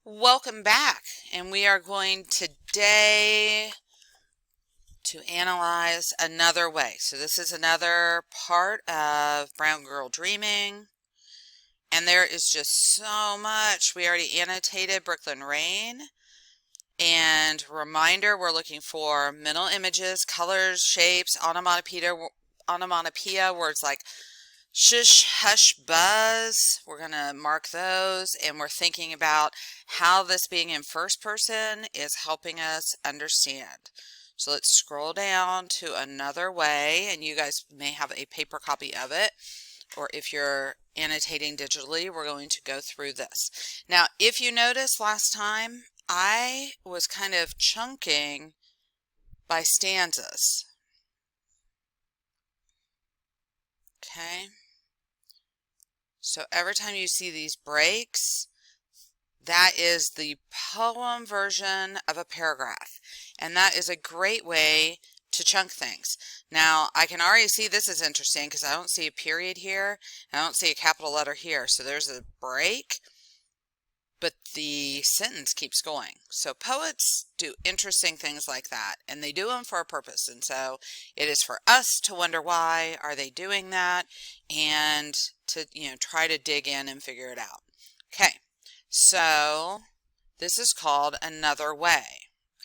Welcome back, and we are going today to analyze another way. So this is another part of Brown Girl Dreaming, and there is just so much. We already annotated Brooklyn Rain, and reminder, we're looking for mental images, colors, shapes, onomatopoeia, words like shush, hush, buzz. We're going to mark those, and we're thinking about how this being in first person is helping us understand. So let's scroll down to another way, and you guys may have a paper copy of it, or if you're annotating digitally, we're going to go through this. Now, if you noticed last time, I was kind of chunking by stanzas. Okay. So every time you see these breaks, that is the poem version of a paragraph. And that is a great way to chunk things. Now, I can already see this is interesting because I don't see a period here. And I don't see a capital letter here. So there's a break, but the sentence keeps going. So poets do interesting things like that, and they do them for a purpose. And so it is for us to wonder, why are they doing that, and to try to dig in and figure it out. Okay, so this is called Another Way.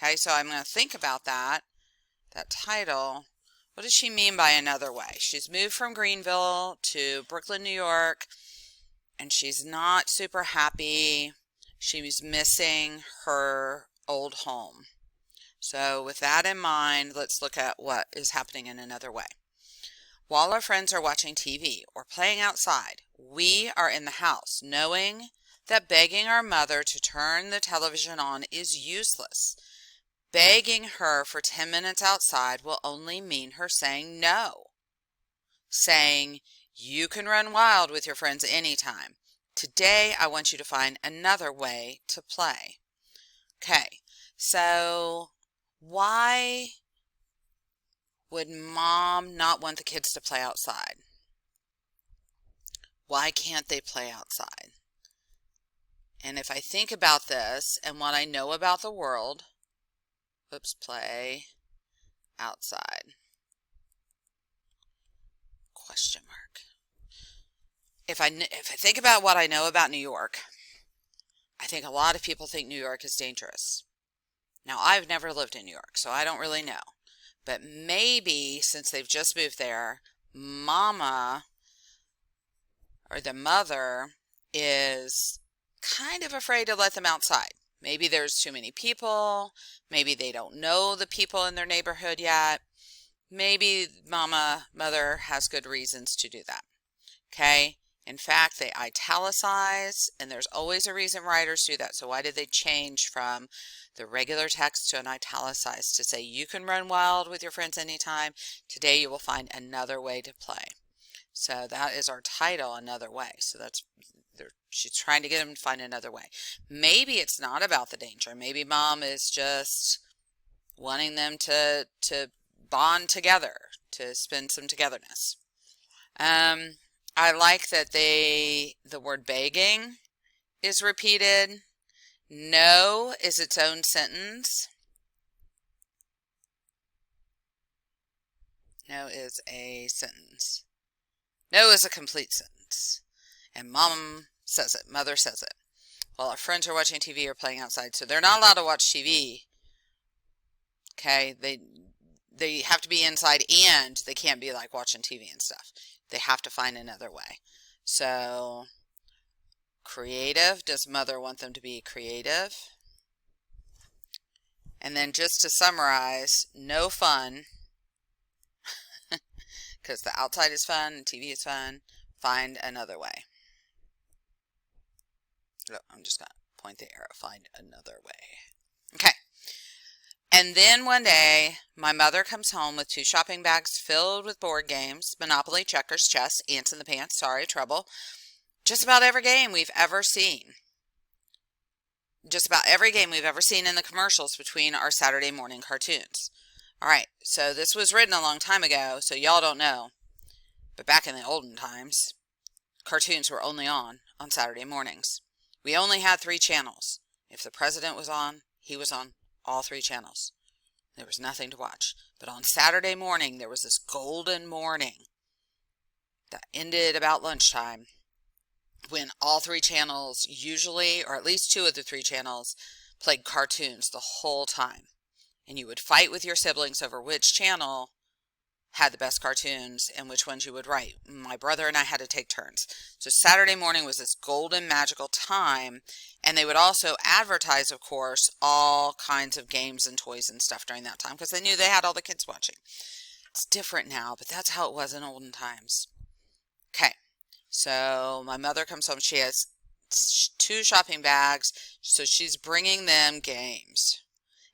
Okay, so I'm going to think about that title. What does she mean by another way? She's moved from Greenville to Brooklyn, New York, and she's not super happy. She's missing her old home. So with that in mind, let's look at what is happening in another way. While our friends are watching TV or playing outside, we are in the house, knowing that begging our mother to turn the television on is useless. Begging her for 10 minutes outside will only mean her saying no. Saying, "You can run wild with your friends anytime. Today, I want you to find another way to play." Okay, so why would mom not want the kids to play outside? Why can't they play outside? And if I think about this and what I know about the world, play outside, question mark. If I think about what I know about New York, I think a lot of people think New York is dangerous. Now, I've never lived in New York, so I don't really know. But maybe since they've just moved there, mama or the mother is kind of afraid to let them outside. Maybe there's too many people. Maybe they don't know the people in their neighborhood yet. Maybe mother has good reasons to do that. Okay? In fact, they italicize, and there's always a reason writers do that. So why did they change from the regular text to an italicized to say, "You can run wild with your friends anytime. Today you will find another way to play." So that is our title, Another Way. So she's trying to get them to find another way. Maybe it's not about the danger. Maybe mom is just wanting them to bond together, to spend some togetherness. I like that the word begging is repeated. No is its own sentence. No is a sentence. No is a complete sentence. And mom says it. Mother says it. While our friends are watching TV or playing outside. So they're not allowed to watch TV. Okay? They have to be inside, and they can't be like watching TV and stuff. They have to find another way. So, creative. Does mother want them to be creative? And then just to summarize, no fun, because the outside is fun and TV is fun. Find another way. I'm just going to point the arrow. Find another way. Okay. And then one day, my mother comes home with 2 shopping bags filled with board games, Monopoly, checkers, chess, ants in the pants, sorry, trouble. Just about every game we've ever seen. Just about every game we've ever seen in the commercials between our Saturday morning cartoons. All right, so this was written a long time ago, so y'all don't know. But back in the olden times, cartoons were only on Saturday mornings. We only had 3 channels. If the president was on, he was on all 3 channels. There was nothing to watch. But on Saturday morning, there was this golden morning that ended about lunchtime when all 3 channels usually, or at least 2 of the 3 channels, played cartoons the whole time. And you would fight with your siblings over which channel had the best cartoons and which ones you would write. My brother and I had to take turns. So Saturday morning was this golden magical time, and they would also advertise, of course, all kinds of games and toys and stuff during that time because they knew they had all the kids watching. It's different now, but that's how it was in olden times. Okay, so my mother comes home. She has 2 shopping bags, so she's bringing them games.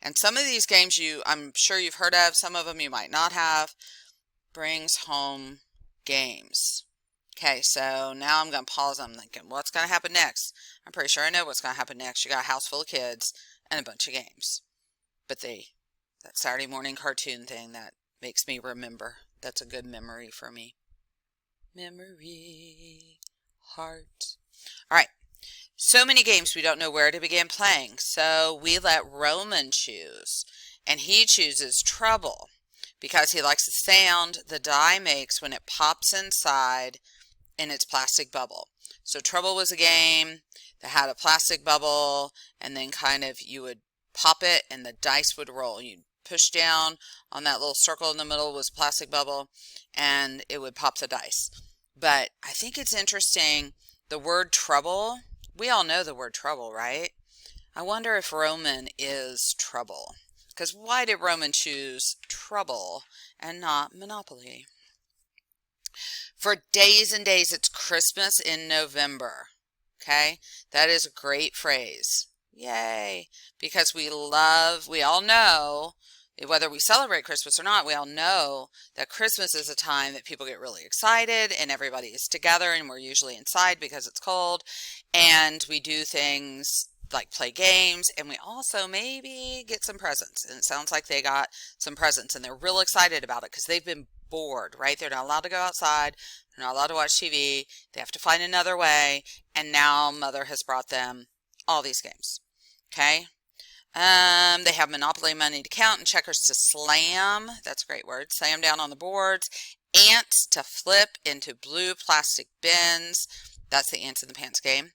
And some of these games I'm sure you've heard of, some of them you might not have. Brings home games. Okay, so now I'm going to pause. I'm thinking, what's going to happen next? I'm pretty sure I know what's going to happen next. You got a house full of kids and a bunch of games. But that Saturday morning cartoon thing, that makes me remember. That's a good memory for me. Memory, heart. All right. So many games we don't know where to begin playing. So we let Roman choose. And he chooses Trouble, because he likes the sound the die makes when it pops inside in its plastic bubble. So Trouble was a game that had a plastic bubble, and then kind of you would pop it and the dice would roll. You'd push down on that little circle in the middle was a plastic bubble, and it would pop the dice. But I think it's interesting, the word trouble, we all know the word trouble, right? I wonder if Roman is trouble. Because why did Roman choose Trouble and not Monopoly? For days and days, it's Christmas in November. Okay? That is a great phrase. Yay! Because we all know, whether we celebrate Christmas or not, we all know that Christmas is a time that people get really excited and everybody is together, and we're usually inside because it's cold, and we do things like play games, and we also maybe get some presents. And it sounds like they got some presents, and they're real excited about it because they've been bored, right? They're not allowed to go outside. They're not allowed to watch TV. They have to find another way, and now Mother has brought them all these games. Okay? They have Monopoly money to count and checkers to slam. That's a great word. Slam down on the boards. Ants to flip into blue plastic bins. That's the ants in the pants game.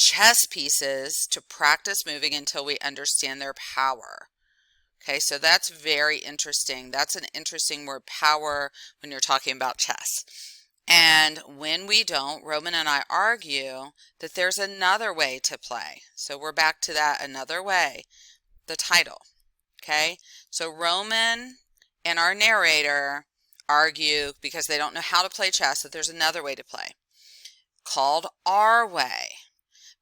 Chess pieces to practice moving until we understand their power. Okay, so that's very interesting. That's an interesting word, power, when you're talking about chess. And when we don't, Roman and I argue that there's another way to play. So we're back to that another way, the title. Okay, so Roman and our narrator argue because they don't know how to play chess that there's another way to play called Our Way.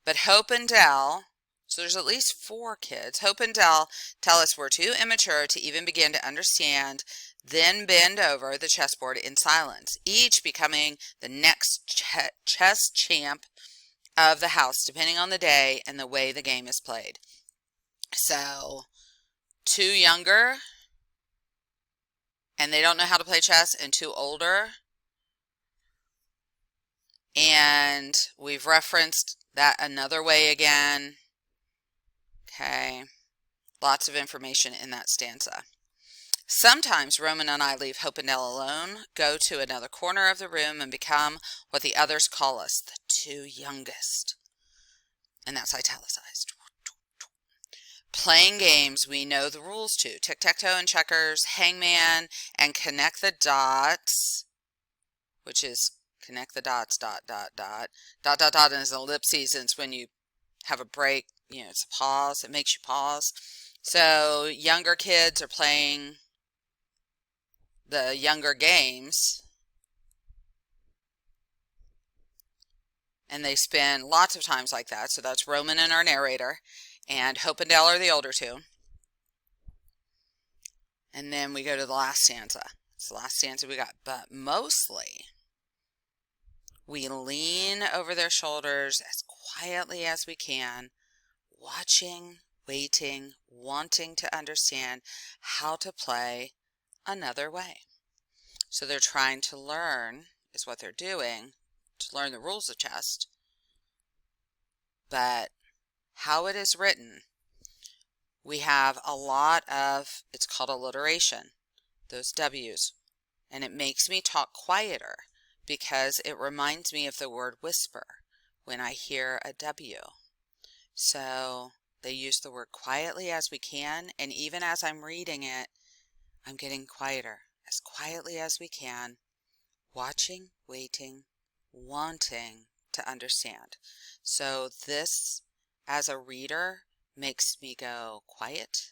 But Hope and Dell, so there's at least 4 kids, Hope and Dell tell us we're too immature to even begin to understand, then bend over the chessboard in silence, each becoming the next chess champ of the house, depending on the day and the way the game is played. So, 2 younger, and they don't know how to play chess, and 2 older. And we've referenced that another way again. Okay. Lots of information in that stanza. Sometimes Roman and I leave Hope and Dell alone, go to another corner of the room, and become what the others call us, the 2 youngest. And that's italicized. Playing games we know the rules to. Tic-tac-toe and checkers, hangman, and connect the dots, which is connect the dots, dot, dot, dot. Dot, dot, dot is an ellipses, and it's when you have a break, it's a pause. It makes you pause. So younger kids are playing the younger games, and they spend lots of times like that. So that's Roman and our narrator, and Hope and Dell are the older 2. And then we go to the last stanza. It's the last stanza we got. But mostly, we lean over their shoulders as quietly as we can, watching, waiting, wanting to understand how to play another way. So they're trying to learn, is what they're doing, to learn the rules of chess. But how it is written, we have a lot of, it's called alliteration, those W's, and it makes me talk quieter because it reminds me of the word whisper when I hear a W. So they use the word quietly as we can, and even as I'm reading it, I'm getting quieter, as quietly as we can, watching, waiting, wanting to understand. So this, as a reader, makes me go quiet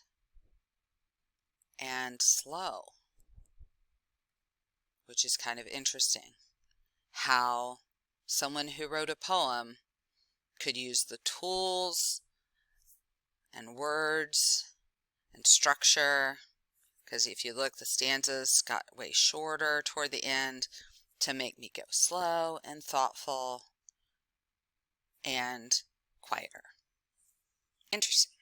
and slow, which is kind of interesting. How someone who wrote a poem could use the tools and words and structure, because if you look, the stanzas got way shorter toward the end to make me go slow and thoughtful and quieter. Interesting.